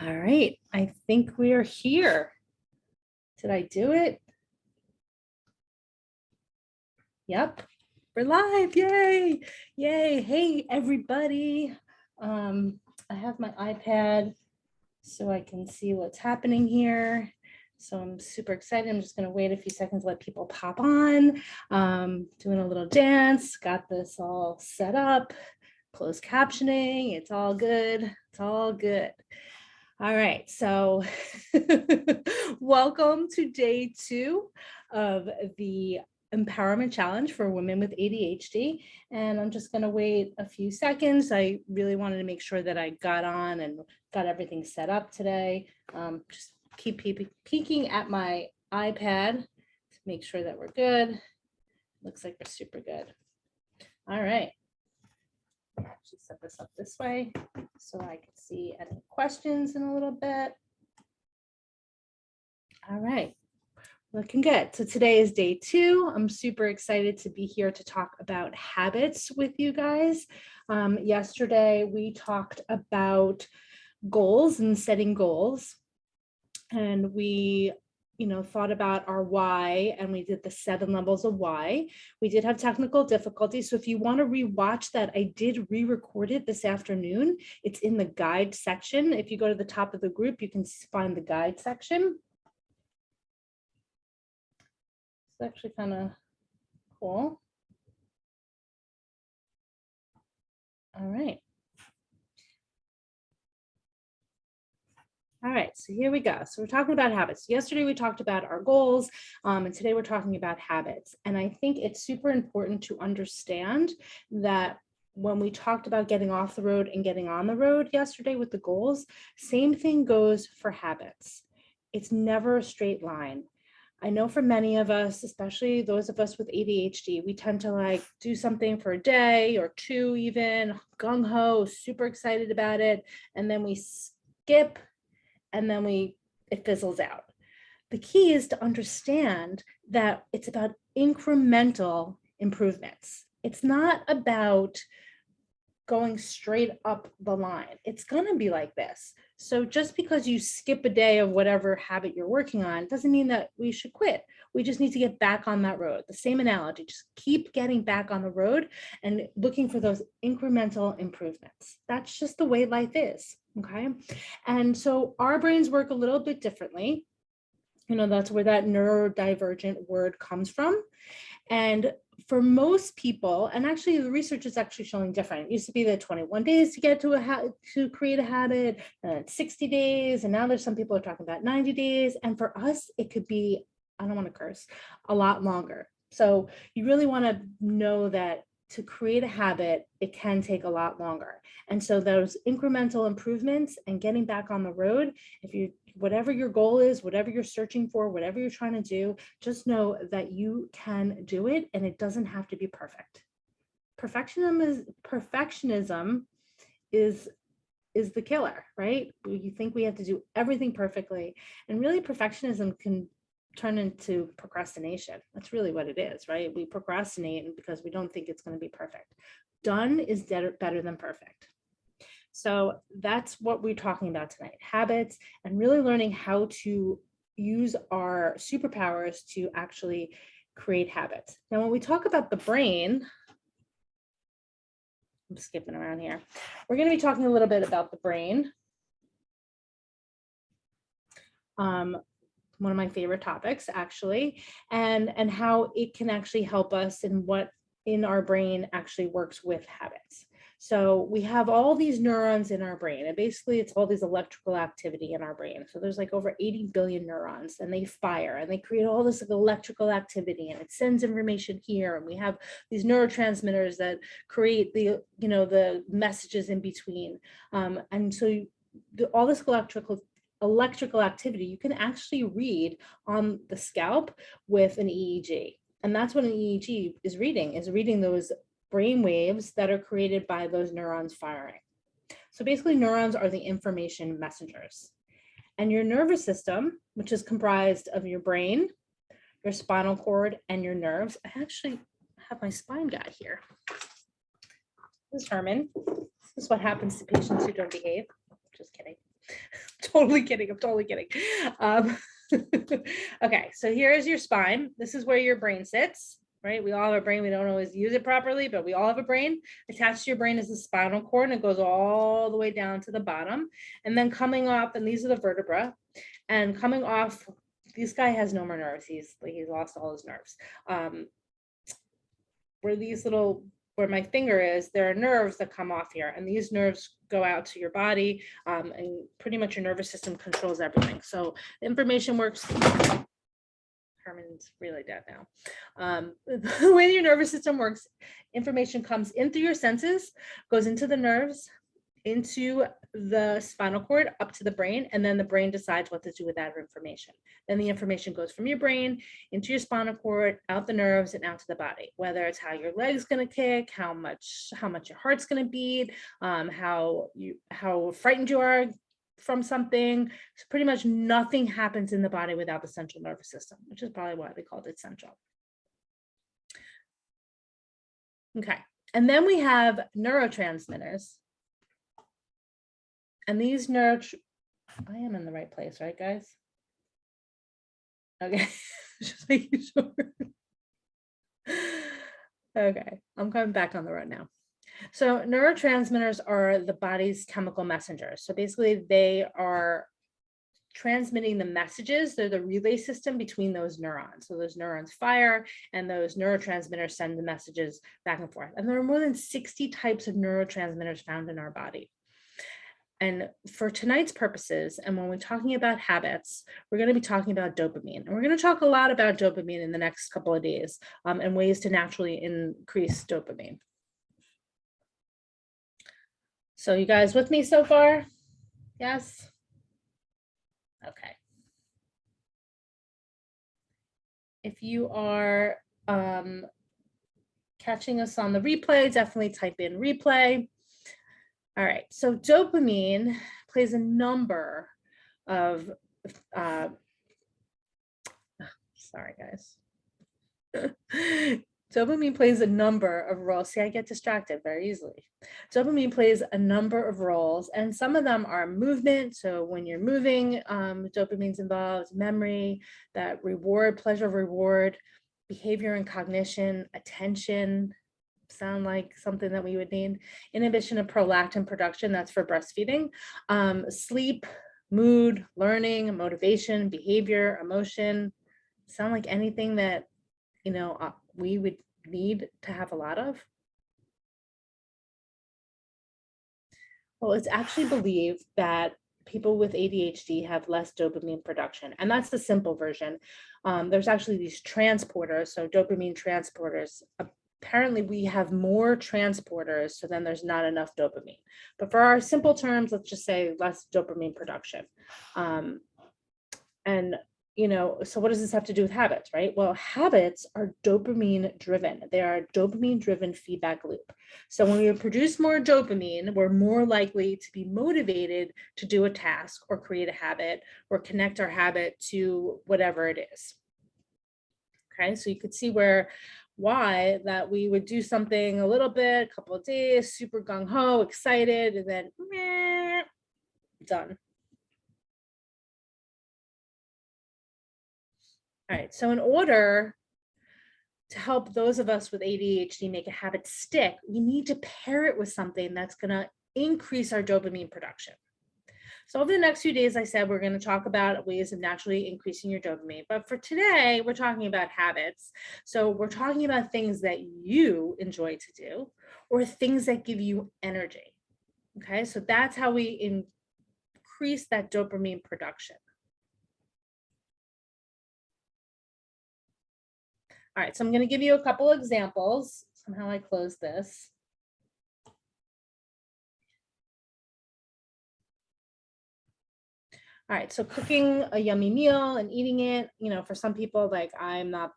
All right, I think we are here. Did I do it? Yep, we're live. Yay! Yay! Hey, everybody. I have my iPad so I can see what's happening here. So I'm super excited. I'm just going to wait a few seconds, let people pop on. Doing a little dance. Got this all set up. Closed captioning. It's all good. It's all good. All right, so welcome to day 2 of the Empowerment Challenge for Women with ADHD. And I'm just going to wait a few seconds. I really wanted to make sure that I got on and got everything set up today. Just keep peeking at my iPad to make sure that we're good. Looks like we're super good. All right. Actually set this up this way so I can see any questions in a little bit. All right, looking good. So today is day 2. I'm super excited to be here to talk about habits with you guys. Yesterday we talked about goals and setting goals, and we thought about our why, and we did the 7 levels of why. We did have technical difficulties, so if you want to re-watch that, I did re-record it this afternoon. It's in the guide section. If you go to the top of the group, you can find the guide section. It's actually kind of cool. All right. All right, so here we go. So we're talking about habits. Yesterday we talked about our goals, and today we're talking about habits. And I think it's super important to understand that when we talked about getting off the road and getting on the road yesterday with the goals, same thing goes for habits. It's never a straight line. I know for many of us, especially those of us with ADHD, we tend to do something for a day or 2 even, gung-ho, super excited about it, and then we skip, and then it fizzles out. The key is to understand that it's about incremental improvements. It's not about going straight up the line. It's going to be like this. So just because you skip a day of whatever habit you're working on doesn't mean that we should quit. We just need to get back on that road. The same analogy, just keep getting back on the road and looking for those incremental improvements. That's just the way life is. Okay. And so our brains work a little bit differently. That's where that neurodivergent word comes from. And for most people, and actually the research is actually showing different. It used to be that 21 days to get to create a habit, 60 days, and now there's some people are talking about 90 days. And for us, it could be, I don't want to curse, a lot longer. So you really want to know that to create a habit, it can take a lot longer. And so those incremental improvements and getting back on the road, whatever your goal is, whatever you're searching for, whatever you're trying to do, just know that you can do it and it doesn't have to be perfect. Perfectionism is the killer, right? You think we have to do everything perfectly, and really perfectionism can turn into procrastination. That's really what it is, right? We procrastinate because we don't think it's going to be perfect. Done is better than perfect. So that's what we're talking about tonight, habits, and really learning how to use our superpowers to actually create habits. Now, when we talk about the brain, I'm skipping around here. We're going to be talking a little bit about the brain. One of my favorite topics, actually, and how it can actually help us in what in our brain actually works with habits. So we have all these neurons in our brain, and basically it's all these electrical activity in our brain. So there's over 80 billion neurons, and they fire and they create all this electrical activity, and it sends information here. And we have these neurotransmitters that create the messages in between. And so all this electrical activity you can actually read on the scalp with an EEG. And that's what an EEG is reading those brain waves that are created by those neurons firing. So basically neurons are the information messengers. And your nervous system, which is comprised of your brain, your spinal cord, and your nerves. I actually have my spine guy here. This is Herman. This is what happens to patients who don't behave. Just kidding. Totally kidding. I'm totally kidding. Um, okay, so here is your spine. This is where your brain sits, right? We all have a brain. We don't always use it properly, but we all have a brain. Attached to your brain is the spinal cord, and it goes all the way down to the bottom. And then coming off, and these are the vertebra, and coming off, this guy has no more nerves. He's lost all his nerves. Where these little, where my finger is, there are nerves that come off here, and these nerves go out to your body, and pretty much your nervous system controls everything. So the information works. Herman's really dead now. The way your nervous system works, information comes in through your senses, goes into the nerves, into the spinal cord, up to the brain, and then the brain decides what to do with that information. Then the information goes from your brain into your spinal cord, out the nerves, and out to the body. Whether it's how your leg's going to kick, how much your heart's going to beat, how frightened you are from something. So pretty much nothing happens in the body without the central nervous system, which is probably why they called it central. Okay, and then we have neurotransmitters. And these I am in the right place, right, guys? Okay, just making sure. Okay, I'm coming back on the road now. So neurotransmitters are the body's chemical messengers. So basically they are transmitting the messages. They're the relay system between those neurons. So those neurons fire and those neurotransmitters send the messages back and forth. And there are more than 60 types of neurotransmitters found in our body. And for tonight's purposes, and when we're talking about habits, we're going to be talking about dopamine. And we're going to talk a lot about dopamine in the next couple of days, and ways to naturally increase dopamine. So you guys with me so far? Yes? Okay. If you are catching us on the replay, definitely type in replay. All right, so dopamine plays a number of, sorry guys. Dopamine plays a number of roles. See, I get distracted very easily. Dopamine plays a number of roles, and some of them are movement. So when you're moving, dopamine's involved, memory, that reward, pleasure reward, behavior and cognition, attention, sound like something that we would need. Inhibition of prolactin production, that's for breastfeeding. Sleep, mood, learning, motivation, behavior, emotion, sound like anything that, you know, we would need to have a lot of. Well, it's actually believed that people with ADHD have less dopamine production, and that's the simple version. There's actually these transporters, so dopamine transporters. Apparently we have more transporters, so then there's not enough dopamine. But for our simple terms, let's just say less dopamine production. And you know, so what does this have to do with habits, right? Well, habits are dopamine driven. They are a dopamine driven feedback loop. So when we produce more dopamine, we're more likely to be motivated to do a task or create a habit or connect our habit to whatever it is. Okay, so you could see why that we would do something a little bit, a couple of days, super gung-ho, excited, and then meh, done. All right, so in order to help those of us with ADHD make a habit stick, we need to pair it with something that's going to increase our dopamine production. So over the next few days, I said, we're going to talk about ways of naturally increasing your dopamine. But for today, we're talking about habits. So we're talking about things that you enjoy to do or things that give you energy. Okay, so that's how we increase that dopamine production. All right, so I'm going to give you a couple examples. Somehow I closed this. All right, so cooking a yummy meal and eating it, you know, for some people, like I'm not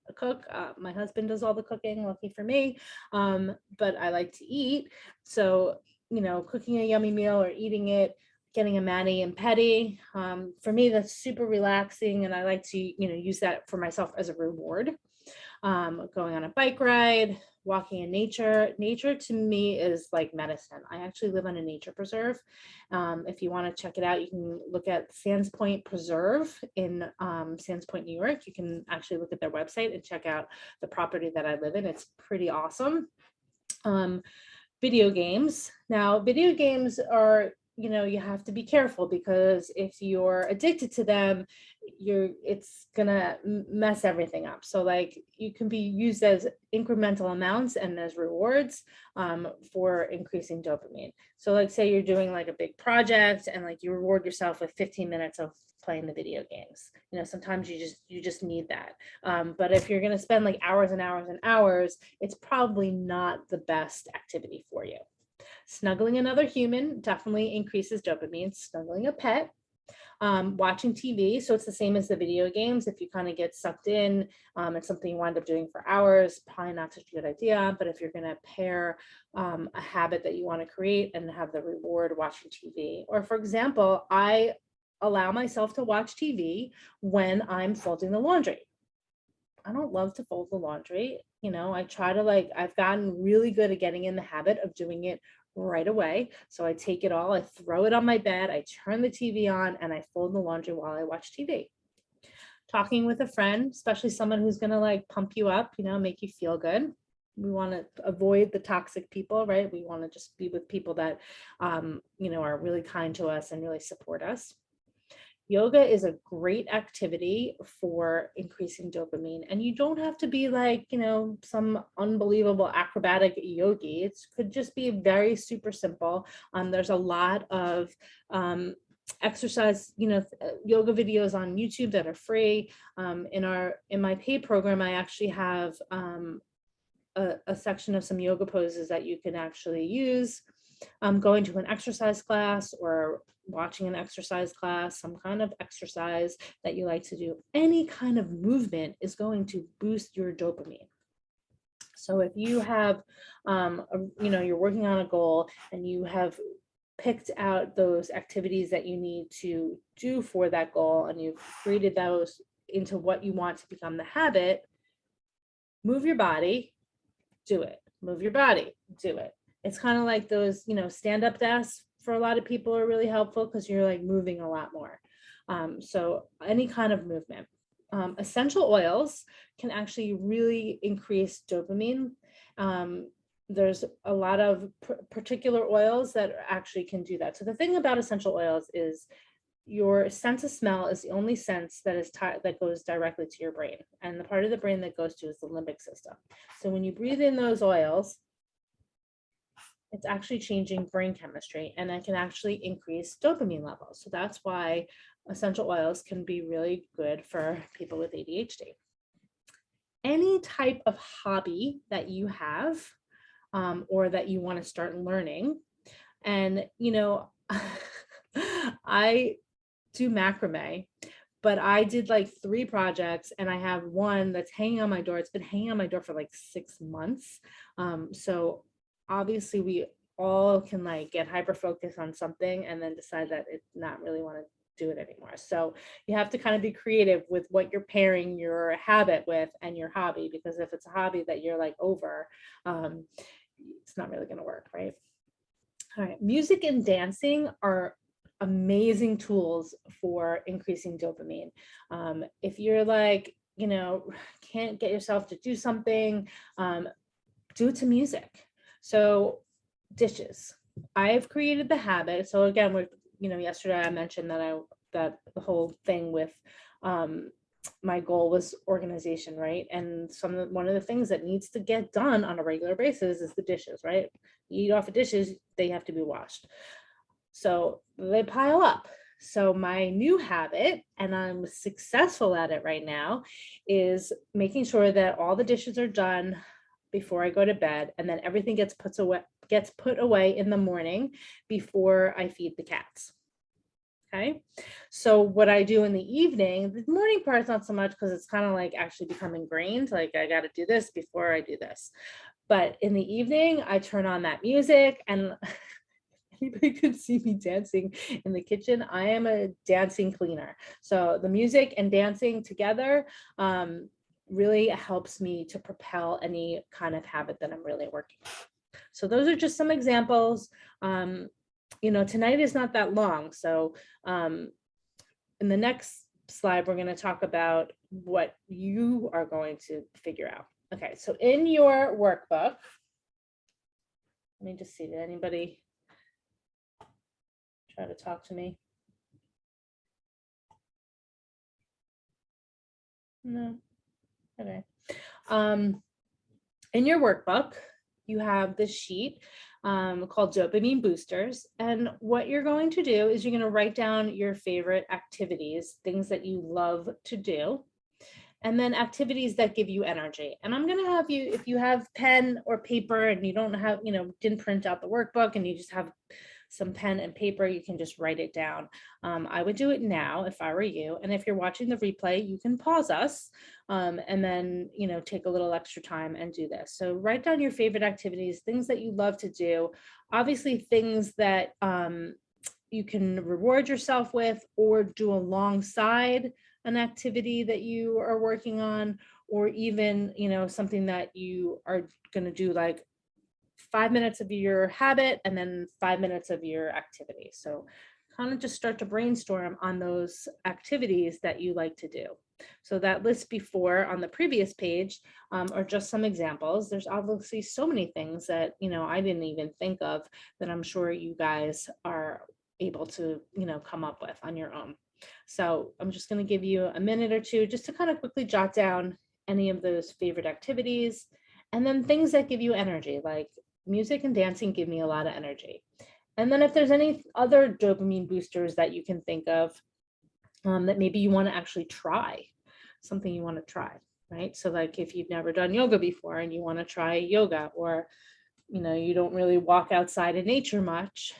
a cook. My husband does all the cooking, lucky for me, but I like to eat. So, you know, cooking a yummy meal or eating it getting a mani and pedi. For me, that's super relaxing, and I like to, use that for myself as a reward. Going on a bike ride, walking in nature. Nature to me is like medicine. I actually live on a nature preserve. If you want to check it out, you can look at Sands Point Preserve in Sands Point, New York. You can actually look at their website and check out the property that I live in. It's pretty awesome. Video games. Now, video games are, you have to be careful, because if you're addicted to them, it's gonna mess everything up. So like, you can be used as incremental amounts and as rewards for increasing dopamine. So like, say you're doing like a big project and like you reward yourself with 15 minutes of playing the video games. Sometimes you just need that. But if you're going to spend like hours and hours and hours, it's probably not the best activity for you. Snuggling another human definitely increases dopamine. Snuggling a pet. Watching TV. So it's the same as the video games. If you kind of get sucked in, it's something you wind up doing for hours, probably not such a good idea. But if you're going to pair a habit that you want to create and have the reward watching TV, or for example, I allow myself to watch TV when I'm folding the laundry. I don't love to fold the laundry. I try to I've gotten really good at getting in the habit of doing it right away. So I take it all, I throw it on my bed, I turn the TV on, and I fold the laundry while I watch TV. Talking with a friend, especially someone who's going to pump you up, make you feel good. We want to avoid the toxic people, right? We want to just be with people that, are really kind to us and really support us. Yoga is a great activity for increasing dopamine, and you don't have to be some unbelievable acrobatic yogi. It could just be very super simple. There's a lot of exercise, yoga videos on YouTube that are free. In my paid program, I actually have a section of some yoga poses that you can actually use. Going to an exercise class or watching an exercise class, some kind of exercise that you like to do, any kind of movement is going to boost your dopamine. So if you have, you're working on a goal and you have picked out those activities that you need to do for that goal, and you've created those into what you want to become the habit, move your body, do it. Move your body, do it. It's kind of like those, stand-up desks for a lot of people are really helpful because you're moving a lot more. So any kind of movement. Essential oils can actually really increase dopamine. There's a lot of particular oils that actually can do that. So the thing about essential oils is your sense of smell is the only sense that goes directly to your brain. And the part of the brain that goes to is the limbic system. So when you breathe in those oils, it's actually changing brain chemistry, and it can actually increase dopamine levels. So that's why essential oils can be really good for people with ADHD. Any type of hobby that you have or that you want to start learning. And, I do macrame, but I did 3 projects, and I have one that's hanging on my door. It's been hanging on my door for 6 months. So obviously we all can get hyper focused on something and then decide that it's not really want to do it anymore. So you have to kind of be creative with what you're pairing your habit with and your hobby, because if it's a hobby that you're over, it's not really going to work, right? All right, music and dancing are amazing tools for increasing dopamine. If you're can't get yourself to do something, do it to music. So dishes, I've created the habit. So again, yesterday I mentioned that the whole thing with my goal was organization, right? And one of the things that needs to get done on a regular basis is the dishes, right? You eat off of dishes, they have to be washed. So they pile up. So my new habit, and I'm successful at it right now, is making sure that all the dishes are done before I go to bed, and then everything gets put away in the morning before I feed the cats. Okay. So what I do in the evening, the morning part is not so much, because it's kind of actually become ingrained. I got to do this before I do this. But in the evening, I turn on that music, and anybody could see me dancing in the kitchen, I am a dancing cleaner. So the music and dancing together really helps me to propel any kind of habit that I'm really working on. So those are just some examples. Tonight is not that long. So in the next slide, we're going to talk about what you are going to figure out. Okay, so in your workbook, let me just see, did anybody try to talk to me? No. Okay. In your workbook, you have this sheet called dopamine boosters. And what you're going to do is you're going to write down your favorite activities, things that you love to do, and then activities that give you energy. And I'm going to have you, if you have pen or paper and you don't have, didn't print out the workbook and you just have some pen and paper, you can just write it down. I would do it now if I were you. And if you're watching the replay, you can pause us and then, take a little extra time and do this. So write down your favorite activities, things that you love to do, obviously things that you can reward yourself with or do alongside an activity that you are working on, or even, something that you are going to do like 5 minutes of your habit and then 5 minutes of your activity. So kind of just start to brainstorm on those activities that you like to do. So that list before on the previous page are just some examples. There's obviously so many things that, I didn't even think of that I'm sure you guys are able to, come up with on your own. So I'm just going to give you a minute or two just to kind of quickly jot down any of those favorite activities, and then things that give you energy, like music and dancing give me a lot of energy. And then if there's any other dopamine boosters that you can think of that maybe you want to actually try, something you want to try, right? So like if you've never done yoga before and you want to try yoga, or, you don't really walk outside in nature much,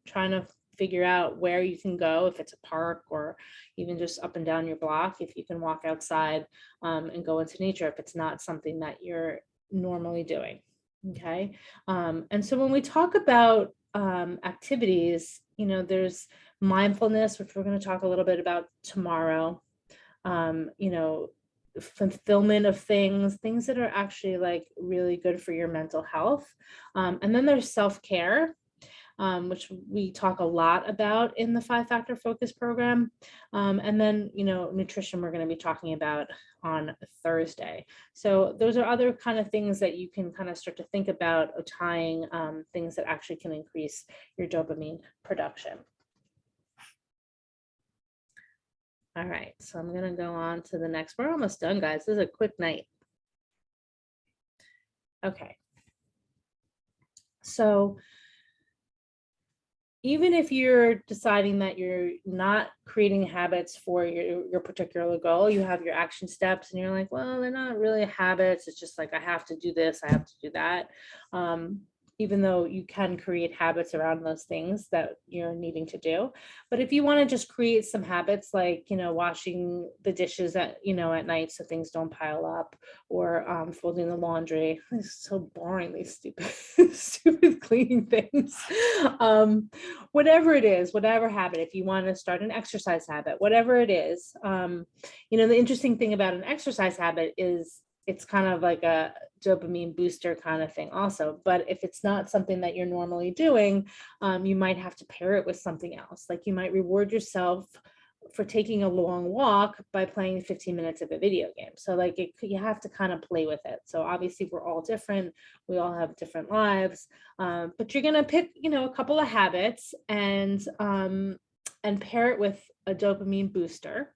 trying to figure out where you can go, if it's a park or even just up and down your block, if you can walk outside and go into nature, if it's not something that you're normally doing. Okay. And so when we talk about activities, there's mindfulness, which we're going to talk a little bit about tomorrow, fulfillment of things that are actually like really good for your mental health. And then there's self-care, which we talk a lot about in the 5-Factor Focus program. And then, nutrition we're going to be talking about on Thursday. So those are other kind of things that you can kind of start to think about tying things that actually can increase your dopamine production. All right, so I'm going to go on to the next. We're almost done, guys. This is a quick night. Okay. So even if you're deciding that you're not creating habits for your particular goal, you have your action steps and you're like, well, they're not really habits. It's just like, I have to do this, I have to do that. Even though you can create habits around those things that you're needing to do. But if you want to just create some habits like, washing the dishes at night so things don't pile up, or folding the laundry. It's so boring, these stupid cleaning things. Whatever it is, whatever habit, if you want to start an exercise habit, whatever it is, the interesting thing about an exercise habit is it's kind of like a dopamine booster kind of thing also. But if it's not something that you're normally doing, you might have to pair it with something else. Like you might reward yourself for taking a long walk by playing 15 minutes of a video game. So like you have to kind of play with it. So obviously we're all different. We all have different lives, but you're going to pick, a couple of habits and pair it with a dopamine booster.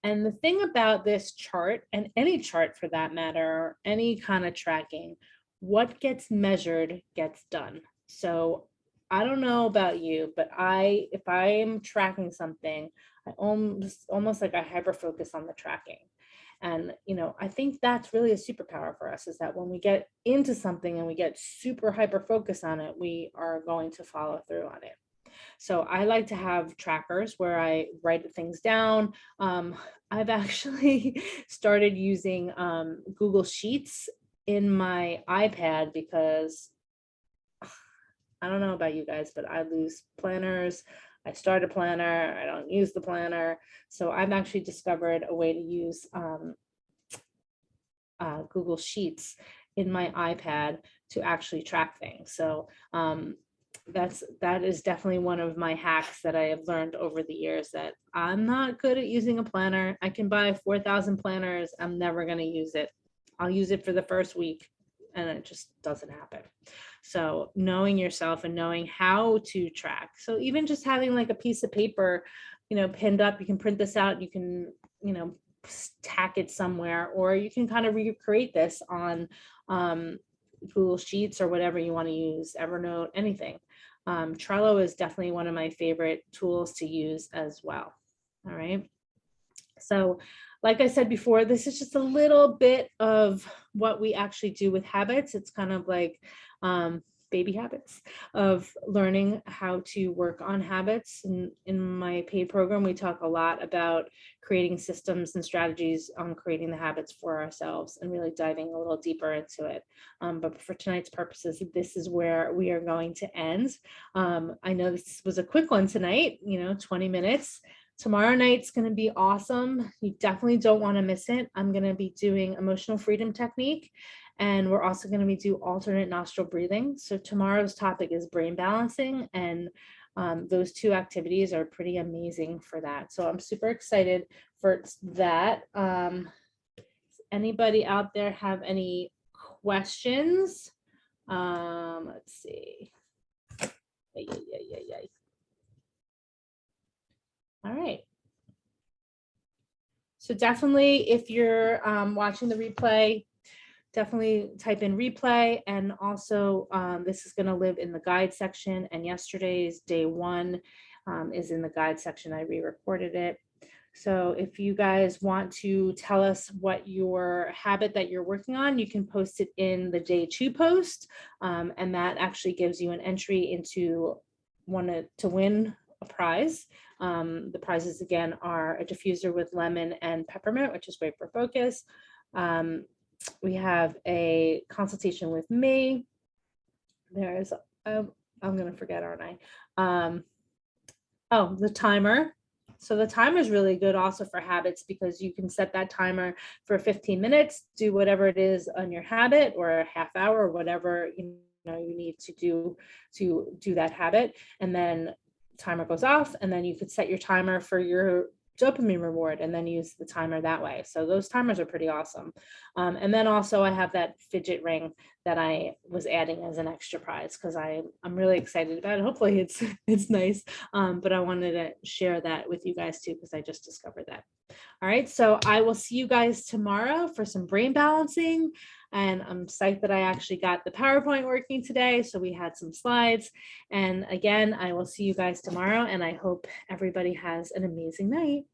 And the thing about this chart, and any chart for that matter, any kind of tracking, what gets measured gets done. So I don't know about you, but if I am tracking something, I almost like I hyper focus on the tracking. And, I think that's really a superpower for us, is that when we get into something and we get super hyper focused on it, we are going to follow through on it. So I like to have trackers where I write things down. I've actually started using Google Sheets in my iPad because I don't know about you guys, but I lose planners. I start a planner, I don't use the planner. So I've actually discovered a way to use Google Sheets in my iPad to actually track things. So that is definitely one of my hacks that I have learned over the years, that I'm not good at using a planner. I can buy 4,000 planners. I'm never going to use it. I'll use it for the first week and it just doesn't happen. So knowing yourself and knowing how to track. So even just having like a piece of paper, pinned up, you can print this out, you can, tack it somewhere, or you can kind of recreate this on Google Sheets or whatever you want to use, Evernote, anything. Trello is definitely one of my favorite tools to use as well. All right. So like I said before, this is just a little bit of what we actually do with habits. It's kind of like baby habits of learning how to work on habits. And in my paid program, we talk a lot about creating systems and strategies on creating the habits for ourselves and really diving a little deeper into it. But for tonight's purposes, this is where we are going to end. I know this was a quick one tonight, 20 minutes. Tomorrow night's going to be awesome. You definitely don't want to miss it. I'm going to be doing emotional freedom technique, and we're also going to be do alternate nostril breathing. So tomorrow's topic is brain balancing, and those two activities are pretty amazing for that. So I'm super excited for that. Anybody out there have any questions? Let's see. All right. So definitely, if you're watching the replay, definitely type in replay. And also, this is going to live in the guide section. And yesterday's day one is in the guide section. I re-recorded it. So if you guys want to tell us what your habit that you're working on, you can post it in the day two post. And that actually gives you an entry into to win a prize. The prizes again are a diffuser with lemon and peppermint, which is great for focus. We have a consultation with me. There's, I'm going to forget, aren't I? Oh, the timer. So the timer is really good also for habits, because you can set that timer for 15 minutes, do whatever it is on your habit, or a half hour, or whatever you need to do that habit. And then timer goes off, and then you could set your timer for your dopamine reward and then use the timer that way. So those timers are pretty awesome. And then also I have that fidget ring that I was adding as an extra prize, because I'm really excited about it. Hopefully it's nice. But I wanted to share that with you guys too, because I just discovered that. All right, so I will see you guys tomorrow for some brain balancing. And I'm psyched that I actually got the PowerPoint working today. So we had some slides. And again, I will see you guys tomorrow. And I hope everybody has an amazing night.